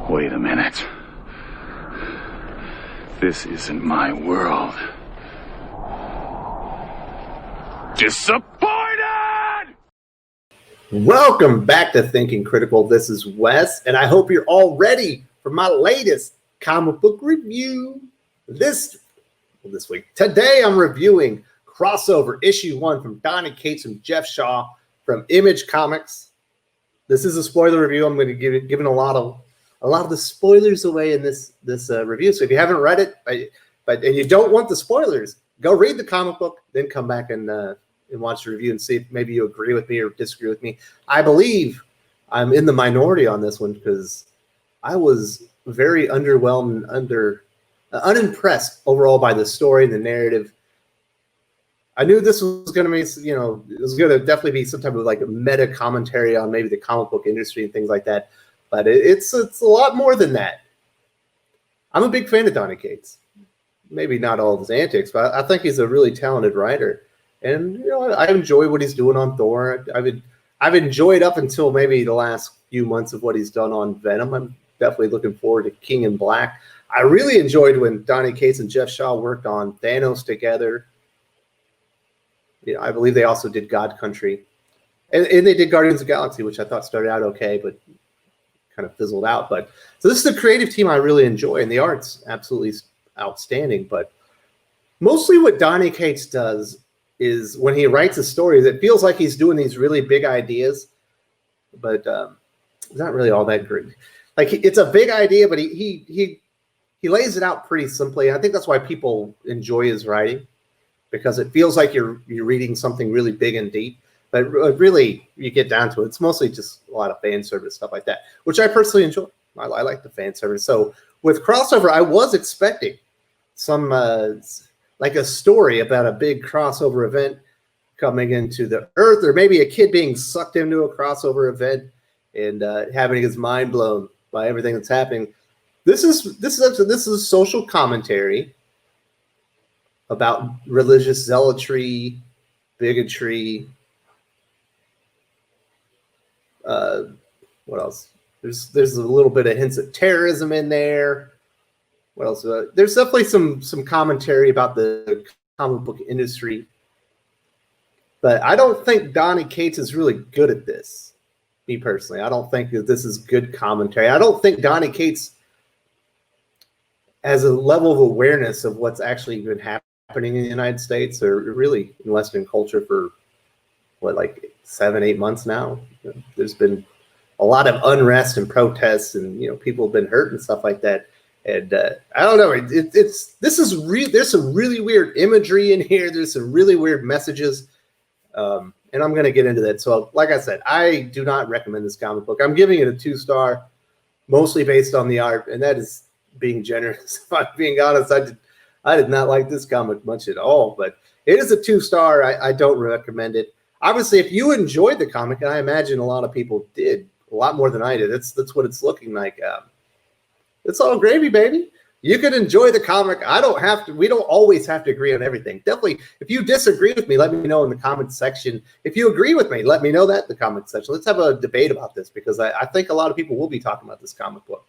Wait a minute. This isn't my world. Disappointed! Welcome back to Thinking Critical. This is Wes, and I hope you're all ready for my latest comic book review this week. Today I'm reviewing Crossover Issue 1 from Donny Cates and Geoff Shaw from Image Comics. This is a spoiler review. I'm going to give a lot of the spoilers away in this review. So if you haven't read it, and you don't want the spoilers, go read the comic book, then come back and watch the review and see if maybe you agree with me or disagree with me. I believe I'm in the minority on this one because I was very underwhelmed, unimpressed overall by the story and the narrative. I knew this was going to be, it was going to definitely be some type of like a meta commentary on maybe the comic book industry and things like that. But it's a lot more than that. I'm a big fan of Donny Cates. Maybe not all of his antics, but I think he's a really talented writer. And I enjoy what he's doing on Thor. I've enjoyed up until maybe the last few months of what he's done on Venom. I'm definitely looking forward to King in Black. I really enjoyed when Donny Cates and Geoff Shaw worked on Thanos together. I believe they also did God Country. And they did Guardians of the Galaxy, which I thought started out okay, but kind of fizzled out. But so this is a creative team I really enjoy, and the art's absolutely outstanding. But mostly what Donny Cates does is when he writes a story, it feels like he's doing these really big ideas, but it's not really all that great. Like it's a big idea, but he lays it out pretty simply. I think that's why people enjoy his writing, because it feels like you're reading something really big and deep. But really, you get down to it, it's mostly just a lot of fan service, stuff like that, which I personally enjoy. I like the fan service. So with Crossover, I was expecting some like a story about a big crossover event coming into the Earth, or maybe a kid being sucked into a crossover event and having his mind blown by everything that's happening. This is social commentary about religious zealotry, bigotry. What else? There's a little bit of hints of terrorism in there. What else? There's definitely some commentary about the comic book industry, but I don't think Donny Cates is really good at this. Me personally, I don't think that this is good commentary. I don't think Donny Cates has a level of awareness of what's actually been happening in the United States or really in Western culture for like 7-8 months now. There's been a lot of unrest and protests, and people have been hurt and stuff like that. And I don't know. There's some really weird imagery in here. There's some really weird messages, and I'm going to get into that. So, like I said, I do not recommend this comic book. I'm giving it a 2-star, mostly based on the art, and that is being generous. If I'm being honest, I did not like this comic much at all. But it is a 2-star. I don't recommend it. Obviously, if you enjoyed the comic, and I imagine a lot of people did, a lot more than I did. That's what it's looking like. It's all gravy, baby. You can enjoy the comic. We don't always have to agree on everything. Definitely, if you disagree with me, let me know in the comments section. If you agree with me, let me know that in the comments section. Let's have a debate about this, because I think a lot of people will be talking about this comic book.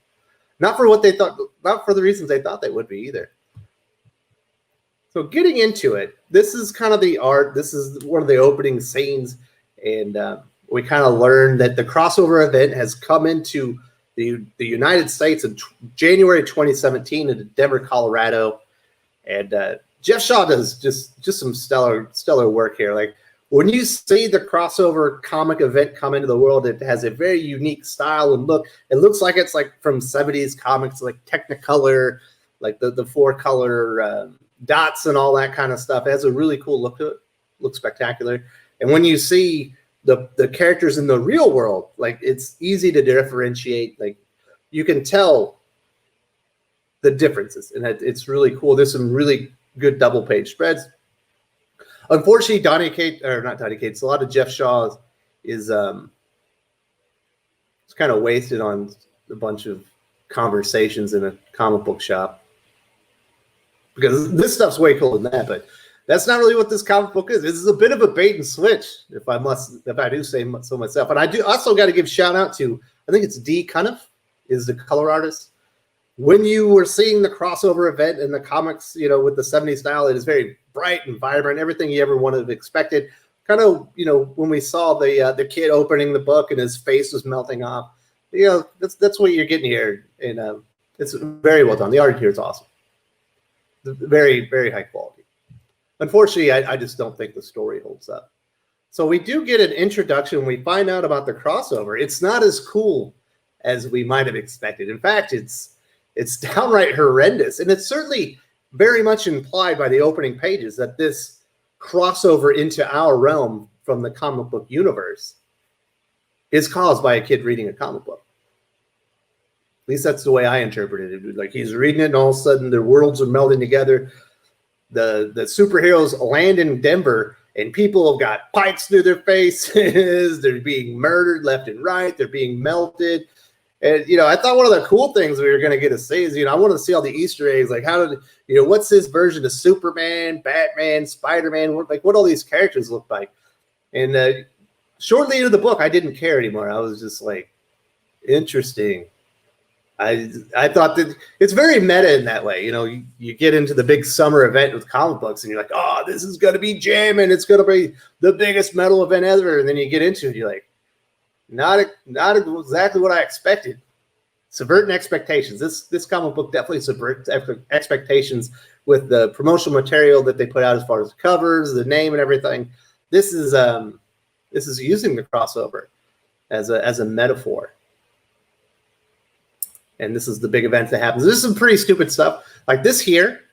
Not for what they thought, not for the reasons they thought they would be either. So getting into it, this is kind of the art. This is one of the opening scenes, and we kind of learn that the crossover event has come into the United States in January 2017 in Denver, Colorado, and Geoff Shaw does just some stellar work here. Like when you see the crossover comic event come into the world, it has a very unique style and look. It looks like it's like from 70s comics, like Technicolor, like the 4-color dots and all that kind of stuff. It has a really cool look to it. Looks spectacular. And when you see the characters in the real world, like it's easy to differentiate. Like you can tell the differences, and it's really cool. There's some really good double-page spreads. Unfortunately, a lot of Geoff Shaw is it's kind of wasted on a bunch of conversations in a comic book shop, because this stuff's way cooler than that. But that's not really what this comic book is. This is a bit of a bait and switch, if I do say so myself. And I do also got to give shout out to, I think it's Dee Cunniffee. is the color artist. When you were seeing the crossover event in the comics, you know, with the 70s style, it is very bright and vibrant, everything you ever would have expected. Kind of, you know, when we saw the kid opening the book and his face was melting off, you know, that's what you're getting here. And it's very well done. The art here is awesome. Very, very high quality. Unfortunately, I just don't think the story holds up. So we do get an introduction. We find out about the crossover. It's not as cool as we might have expected. In fact, it's downright horrendous. And it's certainly very much implied by the opening pages that this crossover into our realm from the comic book universe is caused by a kid reading a comic book. At least that's the way I interpreted it. Like, he's reading it and all of a sudden their worlds are melding together. The superheroes land in Denver and people have got pikes through their faces. They're being murdered left and right. They're being melted. And, you know, I thought one of the cool things we were going to get to see is, you know, I wanted to see all the Easter eggs. Like, how did, you know, what's this version of Superman, Batman, Spider-Man? What all these characters look like. And shortly into the book, I didn't care anymore. I was just like, interesting. I thought that it's very meta in that way. You know, you get into the big summer event with comic books and you're like, oh, this is going to be jamming. It's going to be the biggest metal event ever. And then you get into it, you're like, not exactly what I expected. Subverting expectations. This comic book definitely subverts expectations with the promotional material that they put out as far as covers, the name, and everything. This is using the crossover as a metaphor. And this is the big event that happens. This is some pretty stupid stuff. Like this here,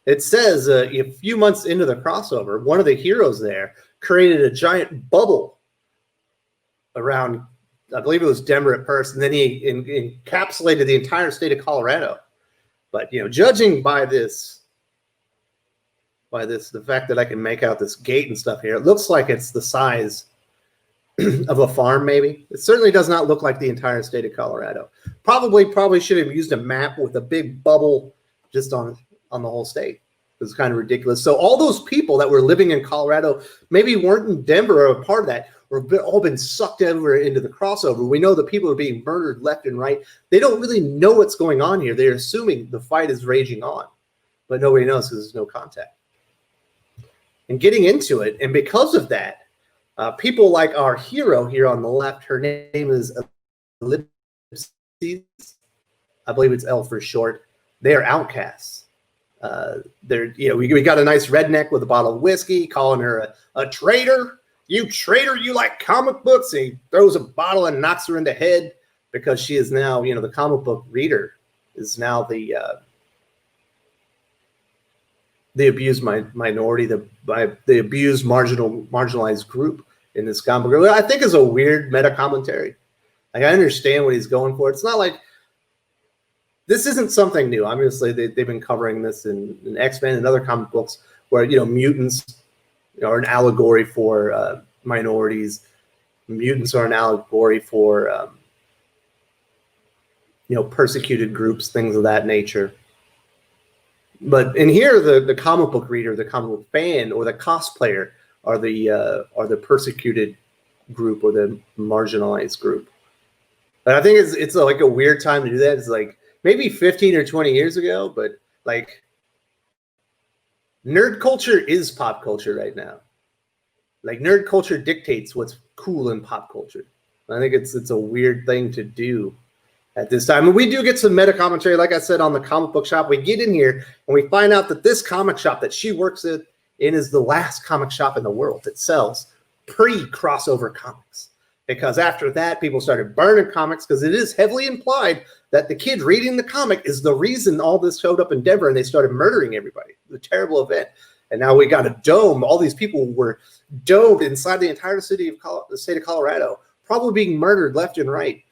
it says a few months into the crossover, one of the heroes there created a giant bubble around, I believe it was Denver at first, and then he encapsulated the entire state of Colorado. But, you know, judging by this, the fact that I can make out this gate and stuff here, it looks like it's the size of a farm, maybe. It certainly does not look like the entire state of Colorado. Probably should have used a map with a big bubble just on the whole state. It was kind of ridiculous. So all those people that were living in Colorado maybe weren't in Denver or a part of that, or all been sucked over into the crossover. We know that people are being murdered left and right. They don't really know what's going on here. They're assuming the fight is raging on, but nobody knows because there's no contact. And getting into it, and because of that, people like our hero here on the left, her name is Ellipses. I believe it's L for short. They are outcasts. They're, you know, we got a nice redneck with a bottle of whiskey calling her a traitor. You traitor, you like comic books. And he throws a bottle and knocks her in the head because she is now, you know, the comic book reader is now the abused minority, the abused marginalized group in this comic book. I think is a weird meta commentary. Like, I understand what he's going for. It's not like this isn't something new. Obviously, they've been covering this in X-Men and other comic books where, you know, mutants are an allegory for minorities. Mutants are an allegory for you know, persecuted groups, things of that nature. But in here, the comic book reader, the comic book fan, or the cosplayer are the persecuted group or the marginalized group. But I think it's like a weird time to do that. It's like maybe 15 or 20 years ago, but like nerd culture is pop culture right now. Like nerd culture dictates what's cool in pop culture. I think it's a weird thing to do at this time. And we do get some meta commentary, like I said, on the comic book shop. We get in here and we find out that this comic shop that she works in is the last comic shop in the world that sells pre-crossover comics. Because after that, people started burning comics because it is heavily implied that the kid reading the comic is the reason all this showed up in Denver and they started murdering everybody. The terrible event. And now we got a dome. All these people were domed inside the entire city of the state of Colorado, probably being murdered left and right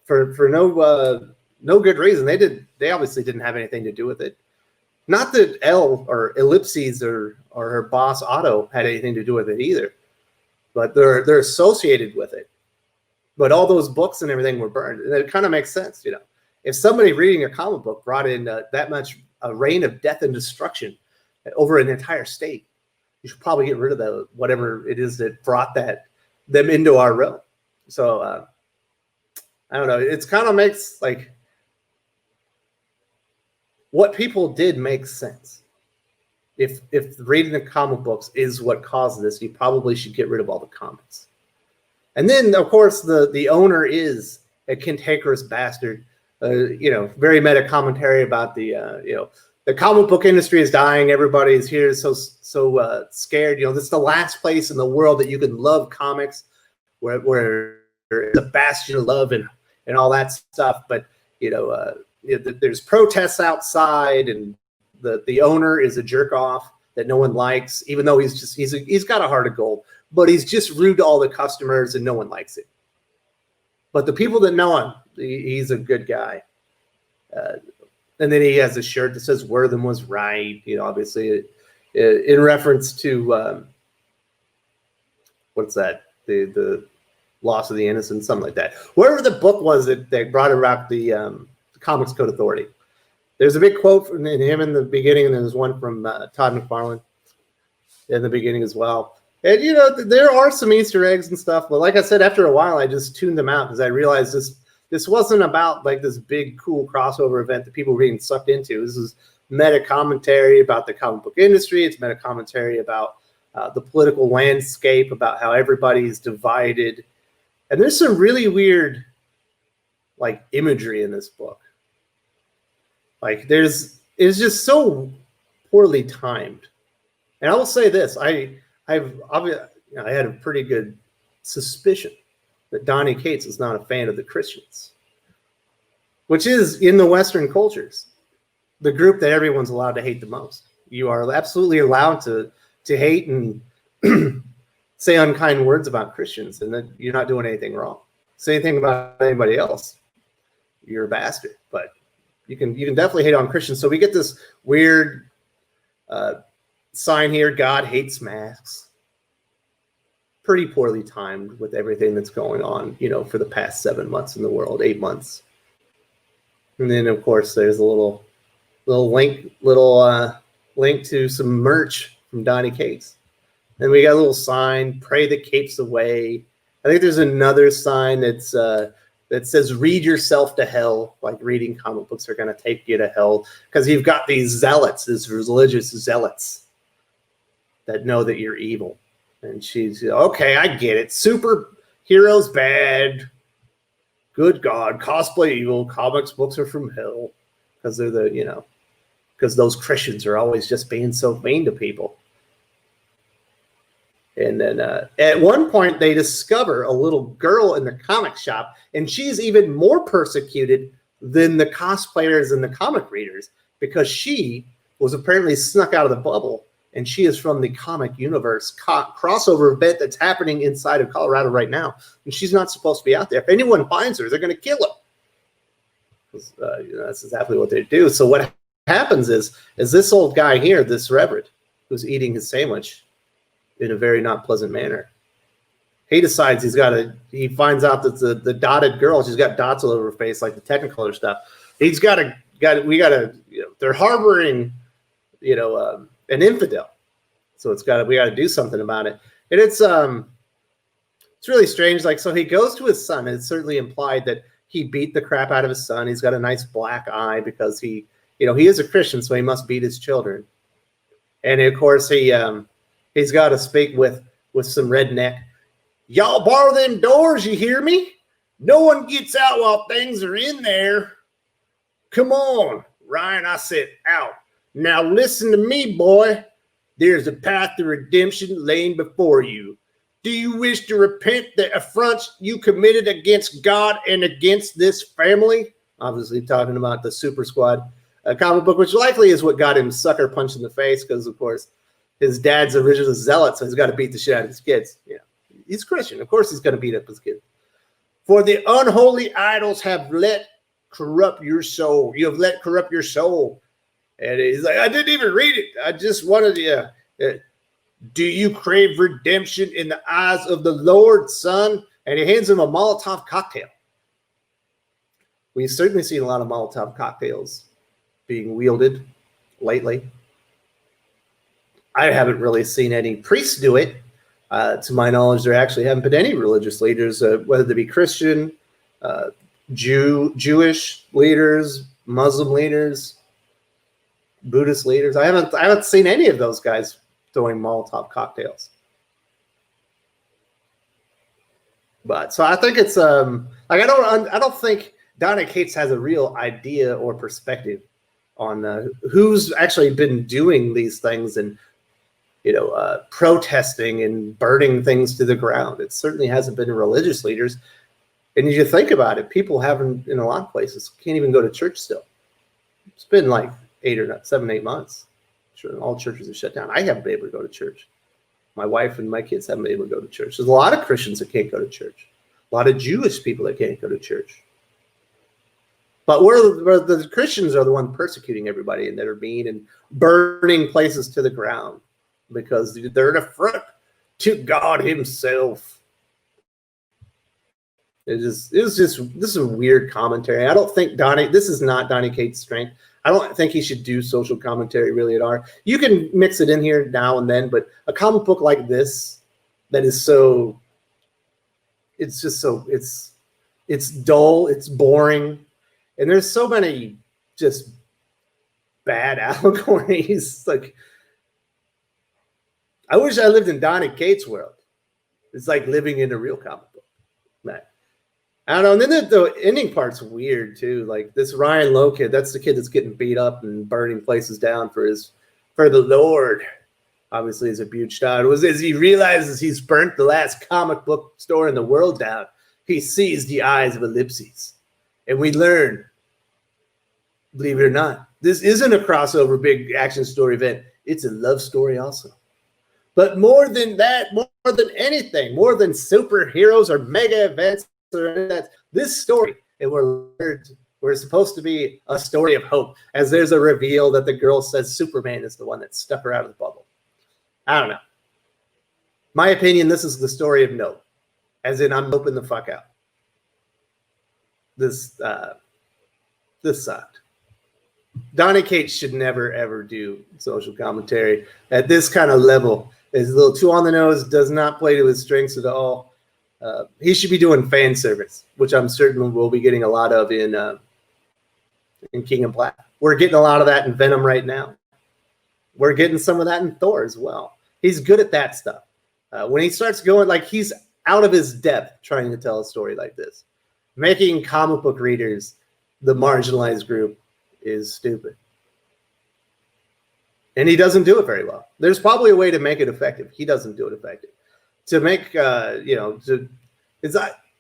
for no good reason. They obviously didn't have anything to do with it. Not that L or Ellipses or her boss Otto had anything to do with it either, but they're associated with it. But all those books and everything were burned, and it kind of makes sense, you know. If somebody reading a comic book brought in that much a reign of death and destruction over an entire state, you should probably get rid of whatever it is that brought them into our realm. So I don't know. It's kind of makes like what people did makes sense. If reading the comic books is what caused this, you probably should get rid of all the comics. And then, of course, the owner is a cantankerous bastard. Very meta commentary about the comic book industry is dying. Everybody is here so scared. This is the last place in the world that you can love comics, where it's a bastion of love and all that stuff. But there's protests outside, and the owner is a jerk off that no one likes, even though he's got a heart of gold, but he's just rude to all the customers and no one likes it. But the people that know him, he's a good guy. And then he has a shirt that says Wortham was right, obviously in reference to what's that? The loss of the innocent, something like that. Wherever the book was that brought about the Comics Code Authority. There's a big quote from him in the beginning, and there's one from Todd McFarlane in the beginning as well. And, there are some Easter eggs and stuff. But like I said, after a while, I just tuned them out because I realized this wasn't about like this big, cool crossover event that people were being sucked into. This is meta commentary about the comic book industry. It's meta commentary about the political landscape, about how everybody's divided. And there's some really weird, like, imagery in this book. Like, it's just so poorly timed. And I will say this: I had a pretty good suspicion that Donny Cates is not a fan of the Christians, which is, in the Western cultures, the group that everyone's allowed to hate the most. You are absolutely allowed to hate and say unkind words about Christians, and that you're not doing anything wrong. Say anything about anybody else, you're a bastard. But you can definitely hate on Christians. So we get this weird sign here: God hates masks. Pretty poorly timed with everything that's going on, for the past 7 months in the world, 8 months. And then, of course, there's a little link to some merch from Donny Cates. And we got a little sign: "Pray the capes away." I think there's another sign that says "Read yourself to hell." Like, reading comic books are going to take you to hell, because you've got these zealots, these religious zealots that know that you're evil. And she's, okay, I get it. Superheroes bad. Good God, cosplay evil. Comics books are from hell, because they're because those Christians are always just being so mean to people. And then at one point, they discover a little girl in the comic shop, and she's even more persecuted than the cosplayers and the comic readers, because she was apparently snuck out of the bubble, and she is from the comic universe crossover event that's happening inside of Colorado right now, and she's not supposed to be out there. If anyone finds her, they're going to kill her. That's exactly what they do. So what happens is this old guy here, this reverend, who's eating his sandwich in a very not pleasant manner, he decides he finds out that the dotted girl, she's got dots all over her face, like the Technicolor stuff. They're harboring, an infidel. So we got to do something about it. And it's really strange. Like, so he goes to his son, and it's certainly implied that he beat the crap out of his son. He's got a nice black eye because he is a Christian, so he must beat his children. And of course he's got to speak with some redneck. Y'all borrow them doors, you hear me? No one gets out while things are in there. Come on, Ryan, I said out. Now listen to me, boy. There's a path to redemption laying before you. Do you wish to repent the affronts you committed against God and against this family? Obviously talking about the Super Squad comic book, which likely is what got him sucker punched in the face, because, of course, his dad's original zealot, so he's got to beat the shit out of his kids. He's Christian. Of course he's going to beat up his kids. For the unholy idols have let corrupt your soul. You have let corrupt your soul. And he's like, I didn't even read it. I just wanted to. Do you crave redemption in the eyes of the Lord, son? And he hands him a Molotov cocktail. We've certainly seen a lot of Molotov cocktails being wielded lately. I haven't really seen any priests do it. To my knowledge, there actually haven't been any religious leaders, whether they be Christian, Jewish leaders, Muslim leaders, Buddhist leaders. I haven't seen any of those guys throwing Molotov cocktails. But so I think it's like I don't think Donny Cates has a real idea or perspective on who's actually been doing these things and protesting and burning things to the ground. It certainly hasn't been religious leaders. And you think about it, people haven't, in a lot of places, can't even go to church still. It's been like 8 months. Sure, all churches are shut down. I haven't been able to go to church. My wife and my kids haven't been able to go to church. There's a lot of Christians that can't go to church. A lot of Jewish people that can't go to church. But the Christians are the one persecuting everybody and that are mean and burning places to the ground because they're an affront to God himself. This is a weird commentary. I don't think this is not Donny Cates' strength. I don't think he should do social commentary really at all. You can mix it in here now and then, but a comic book like this that is so, it's dull, it's boring, and there's so many just bad allegories. Like, I wish I lived in Donny Cates' world. It's like living in a real comic book. Man. I don't know. And then the ending part's weird too. Like this Ryan Lowe kid, that's the kid that's getting beat up and burning places down for the Lord. Obviously, is a huge star. It was as he realizes he's burnt the last comic book store in the world down, he sees the eyes of ellipses. And we learn, believe it or not, this isn't a crossover big action story event. It's a love story also. But more than that, more than anything, more than superheroes or mega events, that this story, and we're supposed to be a story of hope, as there's a reveal that the girl says Superman is the one that stuck her out of the bubble. I don't know. My opinion, this is the story of Nope, as in I'm noping the fuck out. This sucked. Donny Cates should never ever do social commentary at this kind of level. It's a little too on the nose, does not play to his strengths at all. He should be doing fan service, which I'm certain we'll be getting a lot of in King of Black. We're getting a lot of that in Venom right now. We're getting some of that in Thor as well. He's good at that stuff. When he starts going, like he's out of his depth trying to tell a story like this. Making comic book readers the marginalized group is stupid. And he doesn't do it very well. There's probably a way to make it effective. He doesn't do it effective. To make, I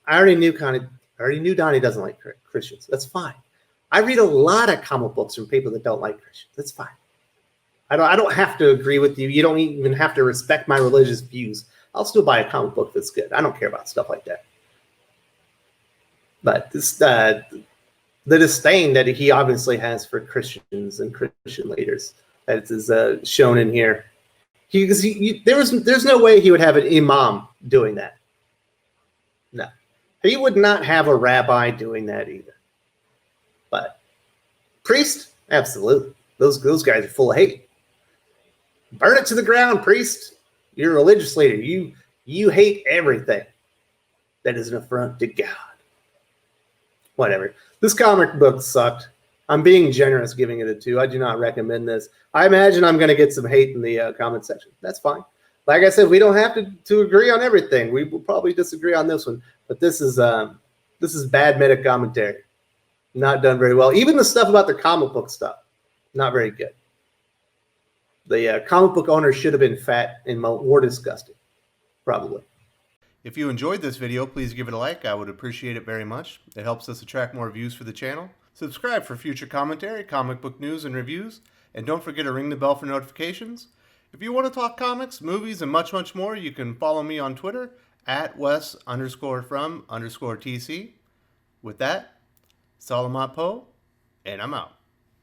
already knew Donny doesn't like Christians. That's fine. I read a lot of comic books from people that don't like Christians. That's fine. I don't have to agree with you. You don't even have to respect my religious views. I'll still buy a comic book that's good. I don't care about stuff like that. But this, the disdain that he obviously has for Christians and Christian leaders, that is shown in here. There's no way he would have an imam doing that. No, he would not have a rabbi doing that either. But priest, absolutely. Those guys are full of hate. Burn it to the ground, priest. You're a religious leader. You hate everything that is an affront to God. Whatever. This comic book sucked. I'm being generous giving it a 2. I do not recommend this. I imagine I'm going to get some hate in the comment section. That's fine. Like I said, we don't have to agree on everything. We will probably disagree on this one. But this is bad meta commentary. Not done very well. Even the stuff about the comic book stuff, not very good. The comic book owner should have been fat and more disgusting. Probably. If you enjoyed this video, please give it a like. I would appreciate it very much. It helps us attract more views for the channel. Subscribe for future commentary, comic book news, and reviews. And don't forget to ring the bell for notifications. If you want to talk comics, movies, and much, much more, you can follow me on Twitter at Wes_from_TC. With that, Salamat Po, and I'm out.